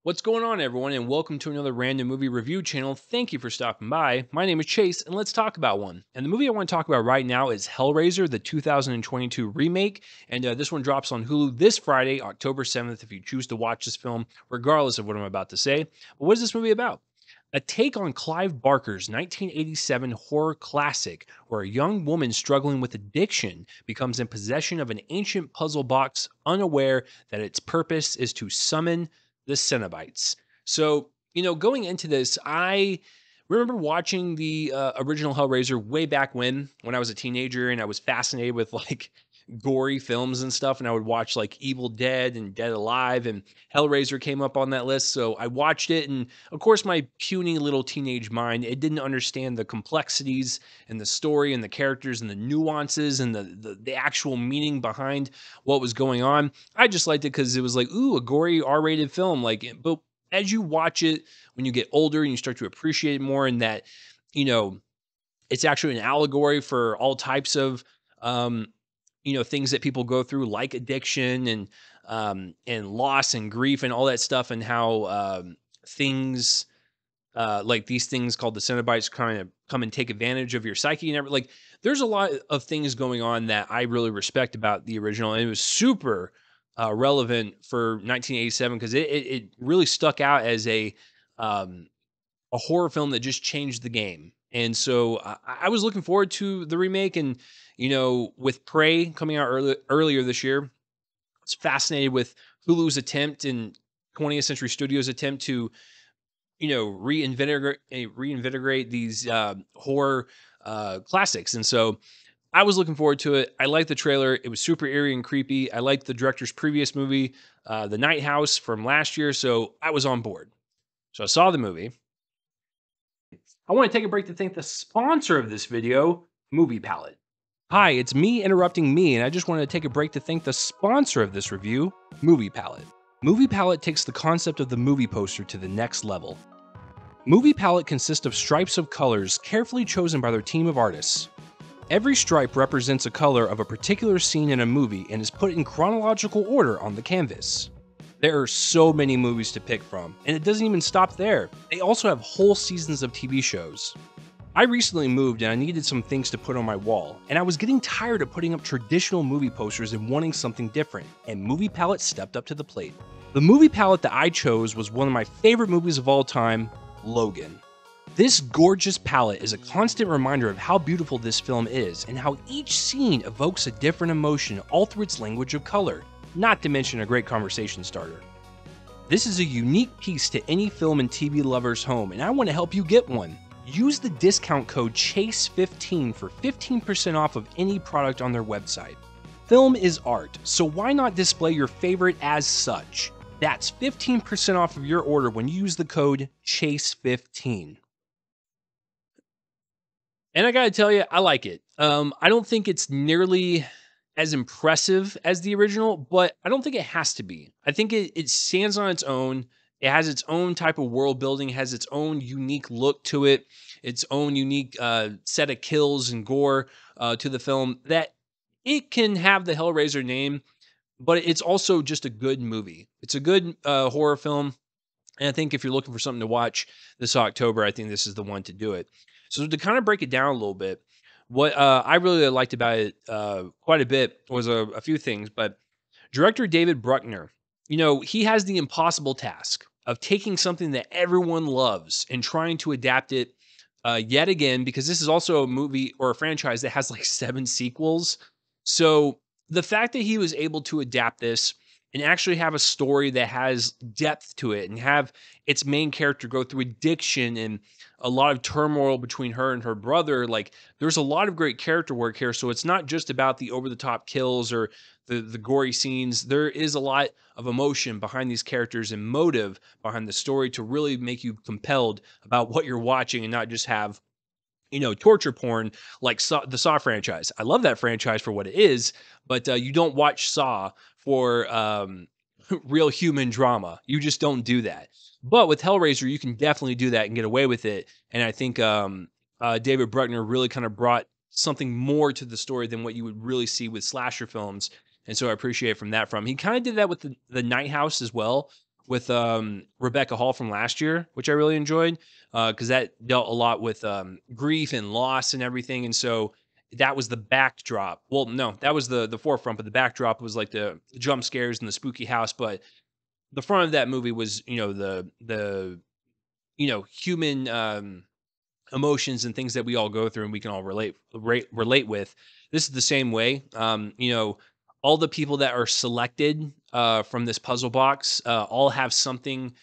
What's going on, everyone, and welcome to another random movie review channel. Thank you for stopping by. My name is Chase, and let's talk about one. And the movie I want to talk about right now is Hellraiser, the 2022 remake. And this one drops on Hulu this Friday, October 7th, if you choose to watch this film, regardless of what I'm about to say. But what is this movie about? A take on Clive Barker's 1987 horror classic, where a young woman struggling with addiction becomes in possession of an ancient puzzle box, unaware that its purpose is to summon the Cenobites. So, going into this, I remember watching the original Hellraiser way back when I was a teenager, and I was fascinated with like gory films and stuff. And I would watch like Evil Dead and Dead Alive, and Hellraiser came up on that list. So I watched it, and of course, my puny little teenage mind, it didn't understand the complexities and the story and the characters and the nuances and the actual meaning behind what was going on. I just liked it because it was like, ooh, a gory R-rated film. But as you watch it, when you get older and you start to appreciate it more, and that, you know, it's actually an allegory for all types of, um, things that people go through, like addiction and loss and grief and all that stuff, and how things like these things called the Cenobites kind of come and take advantage of your psyche and everything. Like, there's a lot of things going on that I really respect about the original, and it was super relevant for 1987 because it really stuck out as um, a horror film that just changed the game. And so I was looking forward to the remake, and with Prey coming out earlier this year, I was fascinated with Hulu's attempt and 20th Century Studios' attempt to reinvigorate these horror classics. And so I was looking forward to it. I liked the trailer. It was super eerie and creepy. I liked the director's previous movie, The Night House from last year. So I was on board. So I saw the movie. I want to take a break to thank the sponsor of this video, Movie Palette. Hi, it's me interrupting me, and I just wanted to take a break to thank the sponsor of this review, Movie Palette. Movie Palette takes the concept of the movie poster to the next level. Movie Palette consists of stripes of colors carefully chosen by their team of artists. Every stripe represents a color of a particular scene in a movie and is put in chronological order on the canvas. There are so many movies to pick from, and it doesn't even stop there. They also have whole seasons of TV shows. I recently moved and I needed some things to put on my wall, and I was getting tired of putting up traditional movie posters and wanting something different, and Movie Palette stepped up to the plate. The movie palette that I chose was one of my favorite movies of all time, Logan. This gorgeous palette is a constant reminder of how beautiful this film is and how each scene evokes a different emotion all through its language of color, not to mention a great conversation starter. This is a unique piece to any film and TV lover's home, and I want to help you get one. Use the discount code CHASE15 for 15% off of any product on their website. Film is art, so why not display your favorite as such? That's 15% off of your order when you use the code CHASE15. And I gotta tell you, I like it. I don't think it's nearly as impressive as the original, but I don't think it has to be. I think it stands on its own. It has its own type of world building, has its own unique look to it, its own unique set of kills and gore to the film that it can have the Hellraiser name, but it's also just a good movie. It's a good horror film. And I think if you're looking for something to watch this October, I think this is the one to do it. So to kind of break it down a little bit, what I really liked about it quite a bit was a few things. But director David Bruckner, he has the impossible task of taking something that everyone loves and trying to adapt it yet again, because this is also a movie or a franchise that has like 7 sequels. So the fact that he was able to adapt this and actually have a story that has depth to it and have its main character go through addiction and a lot of turmoil between her and her brother, like, there's a lot of great character work here. So it's not just about the over the top kills or the gory scenes. There is a lot of emotion behind these characters and motive behind the story to really make you compelled about what you're watching and not just have torture porn like the Saw franchise. I love that franchise for what it is, but you don't watch Saw for real human drama. You just don't do that. But with Hellraiser, you can definitely do that and get away with it. And I think David Bruckner really kind of brought something more to the story than what you would really see with slasher films. And so I appreciate from that. He kind of did that with the Night House as well, with Rebecca Hall from last year, which I really enjoyed because that dealt a lot with grief and loss and everything. And so that was the backdrop. Well, no, that was the forefront, but the backdrop was like the jump scares and the spooky house. But the front of that movie was, the human emotions and things that we all go through and we can all relate with. This is the same way. All the people that are selected from this puzzle box all have something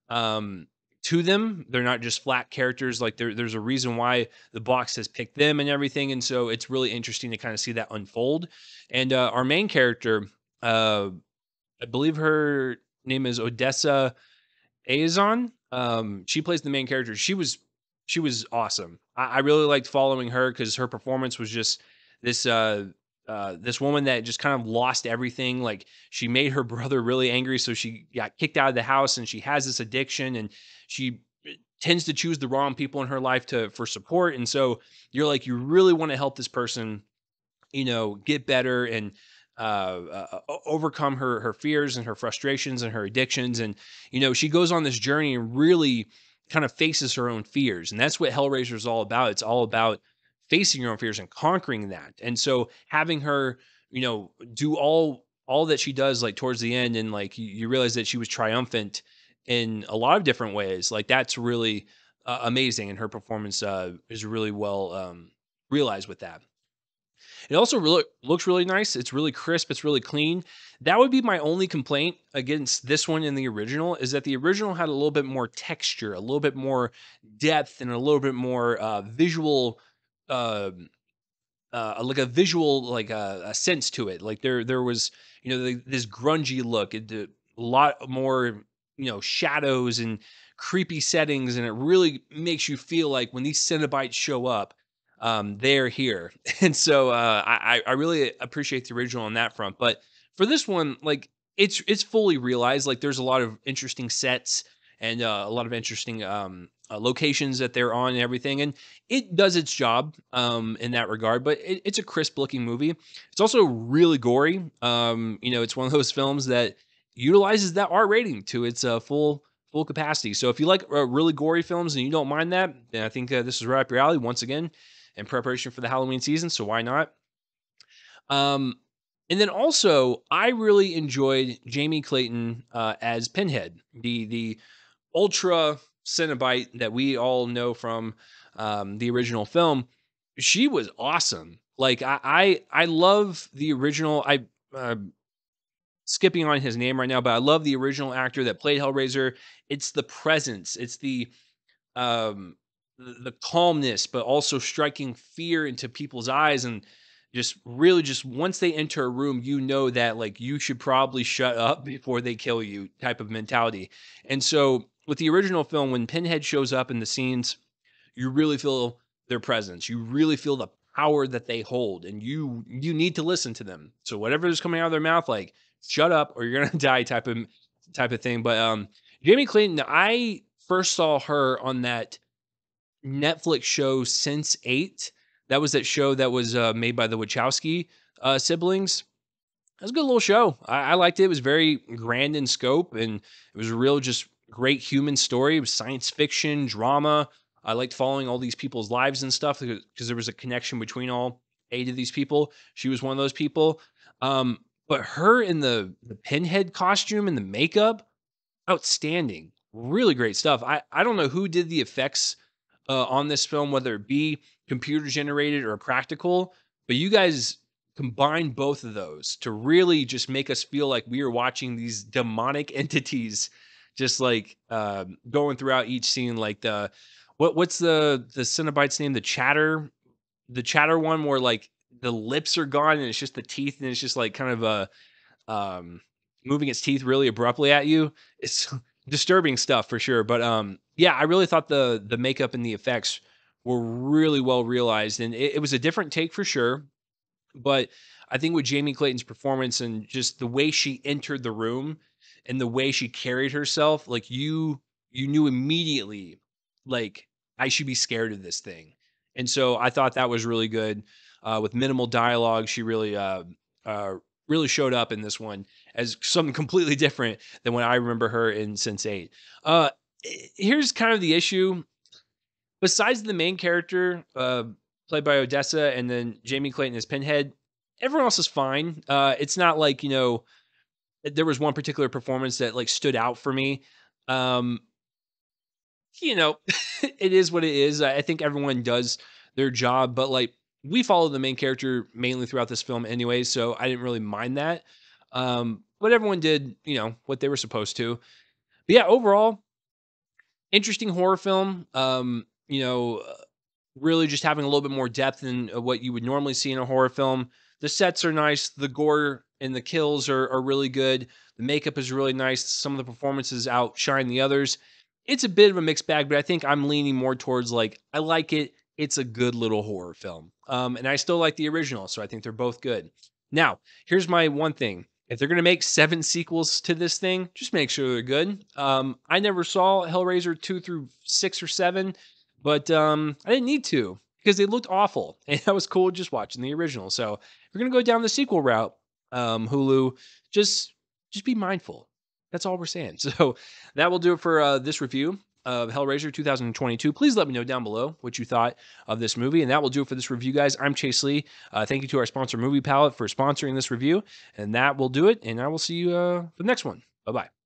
um, to them. They're not just flat characters. Like there's a reason why the box has picked them and everything. And so it's really interesting to kind of see that unfold. And our main character, uh, I believe her name is Odessa Azon, she plays the main character. She was awesome. I really liked following her because her performance was just this this woman that just kind of lost everything. Like she made her brother really angry, so she got kicked out of the house, and she has this addiction, and she tends to choose the wrong people in her life to for support. And so you're like, you really want to help this person get better and overcome her fears and her frustrations and her addictions. And she goes on this journey and really kind of faces her own fears. And that's what Hellraiser is all about. It's all about facing your own fears and conquering that. And so having her, do all that she does like towards the end, and like you realize that she was triumphant in a lot of different ways. Like that's really amazing, and her performance is really well realized with that. It also looks really nice. It's really crisp. It's really clean. That would be my only complaint against this one in the original, is that the original had a little bit more texture, a little bit more depth, and a little bit more visual, uh, like a visual, like a sense to it. Like there was, this grungy look. A lot more, shadows and creepy settings, and it really makes you feel like when these Cenobites show up, they're here. And so I really appreciate the original on that front. But for this one, like it's fully realized. Like there's a lot of interesting sets and a lot of interesting locations that they're on and everything, and it does its job in that regard. But it's a crisp looking movie. It's also really gory. It's one of those films that utilizes that R rating to its full capacity. So if you like really gory films and you don't mind that, then I think this is right up your alley. Once again, in preparation for the Halloween season, so why not? Um, and then also, I really enjoyed Jamie Clayton as Pinhead, the ultra Cenobite that we all know from the original film. She was awesome. Like I love the original. I skipping on his name right now, but I love the original actor that played Hellraiser. It's the presence. It's um the calmness, but also striking fear into people's eyes, and just really just once they enter a room, that like you should probably shut up before they kill you type of mentality. And so with the original film, when Pinhead shows up in the scenes, you really feel their presence. You really feel the power that they hold, and you need to listen to them. So whatever is coming out of their mouth, like shut up or you're gonna die type of thing. But Jamie Clayton, I first saw her on that Netflix show Sense 8. That was that show that was made by the Wachowski siblings. It was a good little show. I liked it. It was very grand in scope, and it was a real, just great human story. It was science fiction, drama. I liked following all these people's lives and stuff because there was a connection between all eight of these people. She was one of those people. But her in the pinhead costume and the makeup, outstanding. Really great stuff. I don't know who did the effects on this film, whether it be computer generated or practical, but you guys combine both of those to really just make us feel like we are watching these demonic entities just like going throughout each scene. Like what's the Cenobite's name? The chatter one, where like the lips are gone and it's just the teeth, and it's just like kind of moving its teeth really abruptly at you. It's disturbing stuff for sure. But yeah, I really thought the makeup and the effects were really well realized, and it was a different take for sure. But I think with Jamie Clayton's performance and just the way she entered the room and the way she carried herself, like you knew immediately, like I should be scared of this thing. And so I thought that was really good. With minimal dialogue, she really really showed up in this one as something completely different than when I remember her in Sense8. Here's kind of the issue. Besides the main character, played by Odessa, and then Jamie Clayton as Pinhead, everyone else is fine. It's not like, there was one particular performance that like stood out for me. Um, you know, it is what it is. I think everyone does their job, but like we follow the main character mainly throughout this film anyway, so I didn't really mind that. But everyone did, what they were supposed to. But yeah, overall, interesting horror film. Really just having a little bit more depth than what you would normally see in a horror film. The sets are nice, the gore and the kills are really good. The makeup is really nice. Some of the performances outshine the others. It's a bit of a mixed bag, but I think I'm leaning more towards like I like it. It's a good little horror film. And I still like the original, so I think they're both good. Now, here's my one thing. If they're gonna make 7 sequels to this thing, just make sure they're good. I never saw Hellraiser 2 through 6 or 7, but I didn't need to because they looked awful, and that was cool just watching the original. So if you're gonna go down the sequel route, Hulu, just just be mindful. That's all we're saying. So that will do it for this review of Hellraiser 2022. Please let me know down below what you thought of this movie, and that will do it for this review, guys. I'm Chase Lee. Thank you to our sponsor, Movie Palette, for sponsoring this review, and that will do it. And I will see you for the next one. Bye bye.